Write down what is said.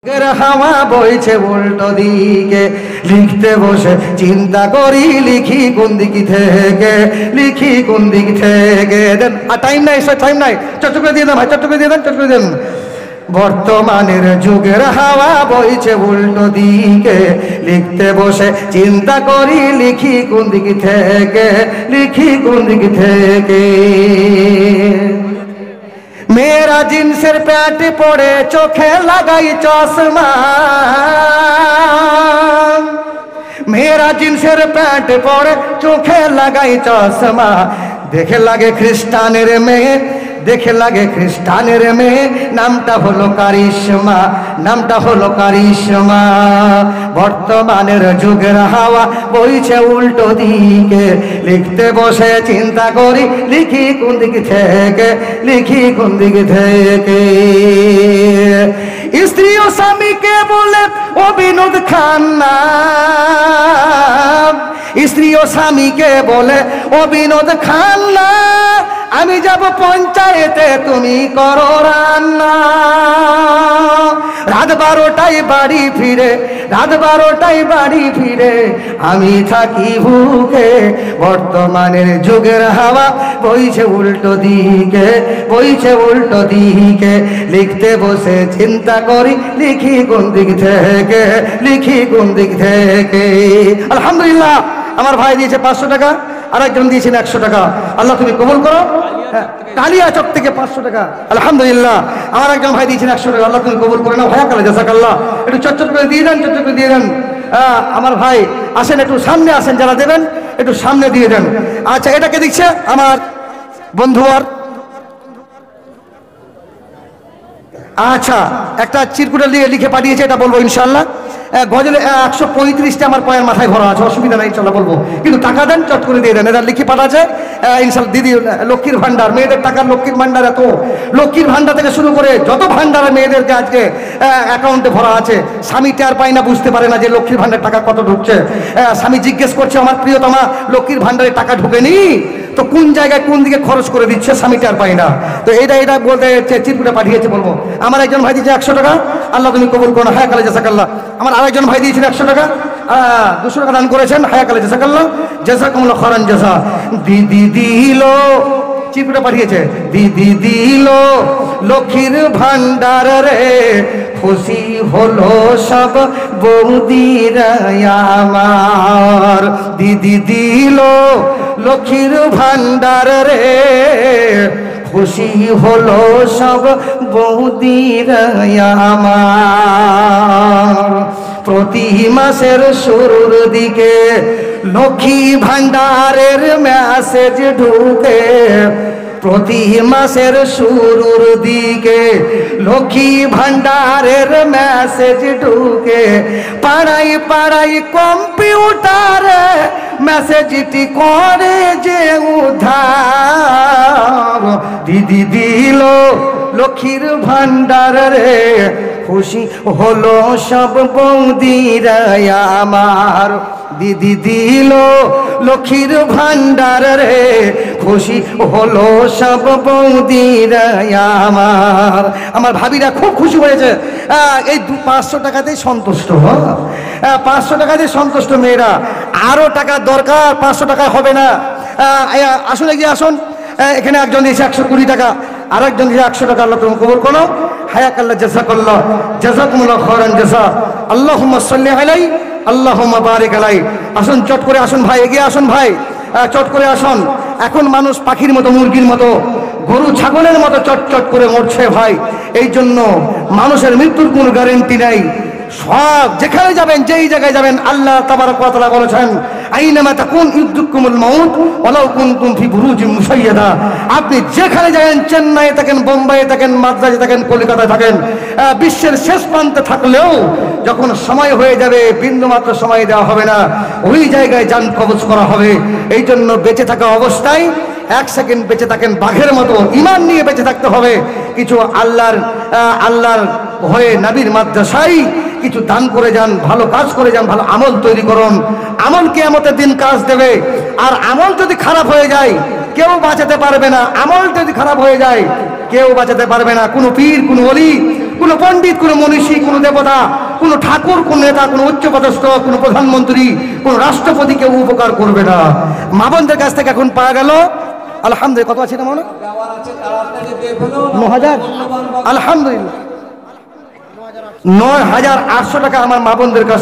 হাওয়া বইছে উল্টো দিকে, লিখতে বসে চিন্তা করি লিখি কোন দিক থেকে, লিখি কোন দিক থেকে। দেন টাইম নাই, টাইম নাই, চট করে দিয়ে দেন ভাই, চট করে দিয়ে দেন, চট করে দেন। বর্তমানের যুগের হাওয়া বইছে উল্টো দিকে, লিখতে বসে চিন্তা করি লিখি কোন দিক থেকে, লিখি কোন দিক থেকে। মেয়েরা জিন্সের প্যান্ট পরে চোখে লাগাই চশমা, মেয়েরা জিন্সের প্যান্ট পরে চোখে লাগাই চশমা। দেখে লাগে খ্রিস্টানের মেয়ে, দেখে লাগে খ্রিস্টানের মেয়ে, নামটা হলো কারিশমা, নামটা হলো কারিশমা। বর্তমানের যুগের হাওয়া বইছে উল্টো দিকে, লিখতে বসে চিন্তা করি লিখি কোন দিক থেকে, লিখি কোন দিক থেকে। স্ত্রী ও স্বামীকে বলে ও বিনোদ খান্না, স্ত্রী ও স্বামীকে বলে ও বিনোদ খান্না, আমি যাব পঞ্চায়েতে তুমি করো রান্না। রাত 12টায় বাড়ি ফিরে, রাত 12টায় বাড়ি ফিরে আমি থাকি ভুকে। বর্তমানের যুগের হাওয়া বইছে উল্টো দিকে, বইছে উল্টো দিকে, লিখতে বসে চিন্তা করি লিখি কোন দিক থেকে, লিখি কোন দিক থেকে। আলহামদুলিল্লাহ, আমার ভাই দিয়েছে 500 টাকা, আরেকজন দিয়েছেন 100 টাকা। আল্লাহ তুমি কবুল করো। কালিয়াচক থেকে 500 টাকা, আলহামদুলিল্লাহ। আমার একজন ভাই দিয়েছেন 100 টাকা, আল্লাহ তুমি কবুল করে নাও। ভাইয়া কালে জাযাকাল্লাহ, একটু চটচট করে দিয়ে দেন, চটচট করে দিয়ে দেন। আমার ভাই আসেন, একটু সামনে আসেন, যারা দেবেন একটু সামনে দিয়ে দেন। আচ্ছা, এটাকে দিচ্ছে আমার বন্ধু। আর আচ্ছা, একটা চিরকুটে দিয়ে লিখে পাঠিয়েছে, এটা বলবো ইনশাআল্লাহ। গজলে 135টা আমার পায়ের মাথায় ভরা আছে, অসুবিধা নাই, ইনশাআল্লাহ বলবো। কিন্তু টাকা দেন, চট করে দিয়ে দেন। এটা লিখে পাঠাচ্ছে ইনশাআল্লাহ। দিদি লক্ষ্মীর ভান্ডার, মেয়েদের টাকার লক্ষ্মীর ভান্ডার, এত লক্ষ্মীর ভান্ডার থেকে শুরু করে যত ভান্ডারে মেয়েদেরকে আজকে অ্যাকাউন্টে ভরা আছে। স্বামী টের পায় না, বুঝতে পারে না যে লক্ষ্মীর ভান্ডার টাকা কত ঢুকছে। স্বামী জিজ্ঞেস করছে, আমার প্রিয়তমা লক্ষ্মীর ভান্ডারে টাকা ঢুকেনি তো কোন জায়গায় কোন দিকে খরচ করে দিচ্ছে, স্বামী টের পায় না। তো এটা বলতে চিরকুটে পাঠিয়েছে, বলবো। আমার একজন ভাই দিয়েছে 100 টাকা, আল্লাহ তুমি কবুল করো, হায়া কালে জাযাকাল্লাহ। আমার আরেকজন ভাই দিয়েছেন 100 টাকা, 200 টাকা দান করেছেন, হায়া কালে জাযাকাল্লাহ, জাযাকুমুল্লাহ খায়রান জাযা। দিদি দিল, চিরকুটে পাঠিয়েছে, দিদি দিল লক্ষ্মীর ভান্ডার রে, খুশি হলো সব বৌদিরা আমার। দিদি দিল লক্ষ্মীর ভান্ডার রে, খুশি হলো সব বৌদিরা আমার। প্রতি মাসের শুরুর দিকে লক্ষ্মী ভান্ডারের মেসেজ ঢুকে, প্রতি মাসের শুরুর দিকে লক্ষ্মী ভান্ডারের মেসেজ ঢুকে। পাড়ায় পাড়ায় কম্পিউটারে মেসেজটি করে যে উদ্ধার। দিদি দিল লক্ষ্মীর ভান্ডার রে, খুশি হলো সব বৌদিরা আমার। দিদি দিল লক্ষ্মীর ভান্ডার রে, খুশি হলো সব বৌদিরা আমার। আমার ভাবিরা খুব খুশি হয়েছে, এই 500 টাকাতেই সন্তুষ্ট। 500 টাকাতেই সন্তুষ্ট মেয়েরা। আরো টাকা দরকার, 500 টাকা হবে না। আসুন, এগিয়ে আসুন। এখানে একজন দিয়েছে 120 টাকা, আর একজন দিয়েছে 100 টাকা। আল্লাহ তুমি কবুল করো, হায়াকাল্লাহ জাযাকাল্লাহ, জাযাকুমুল্লাহ খায়রান জাযা। আল্লাহুম্মা সাল্লি আলাইহি, আল্লাহুম্মা বারিক আলাইহি। আসুন, চট করে আসুন ভাই, এগিয়ে আসুন ভাই, চট করে আসুন। এখন মানুষ পাখির মতো, মুরগির মতো, গরু ছাগলের মতো চট চট করে মরছে ভাই। এই জন্য মানুষের মৃত্যুর কোনো গ্যারান্টি নাই। সব যেখানে যাবেন, যেই জায়গায় যাবেন, আল্লাহ তাবারক ওয়া তাআলা বলেছেন, আইনামা তাকুন ইউদরিকুমুল মাউত ওয়ালাউ কুনতুম ফি বুরুজিন মুশাইয়াদা। আপনি যেখানে যাবেন, চেন্নাইয়ে থাকেন, বোম্বাইয়ে থাকেন, মাদ্রাজে থাকেন, কলকাতায় থাকেন, বিশ্বের শেষ প্রান্তে থাকলেও যখন সময় হয়ে যাবে, বিন্দুমাত্র সময় দেওয়া হবে না, ওই জায়গায় জান কবজ করা হবে। এই জন্য বেঁচে থাকা অবস্থায় 1 সেকেন্ড বেঁচে থাকেন বাঘের মতো, ঈমান নিয়ে বেঁচে থাকতে হবে। কিছু আল্লাহর হয়ে নবীর মাদ্রাসায় কিছু দান করে যান, ভালো কাজ করে যান, ভালো আমল তৈরি করুন। আমল কিয়ামতের দিন কাজ দেবে। আর আমল যদি খারাপ হয়ে যায় কেউ বাঁচাতে পারবে না। আমল যদি খারাপ হয়ে যায় কেউ বাঁচাতে পারবে না। কোনো পীর, কোনো ওলি, কোনো পণ্ডিত, কোনো মনীষী, কোনো দেবতা, কোনো ঠাকুর, কোনো নেতা, কোনো উচ্চপদস্থ, কোনো প্রধানমন্ত্রী, কোনো রাষ্ট্রপতি কেউ উপকার করবে না। মা বোনদের কাছ থেকে এখন পাওয়া গেল আলহামদুলিল্লাহ, কত আছে না মনে 9,000, আলহামদুলিল্লাহ 9,800 টাকা আমার মা বোনদের কাছ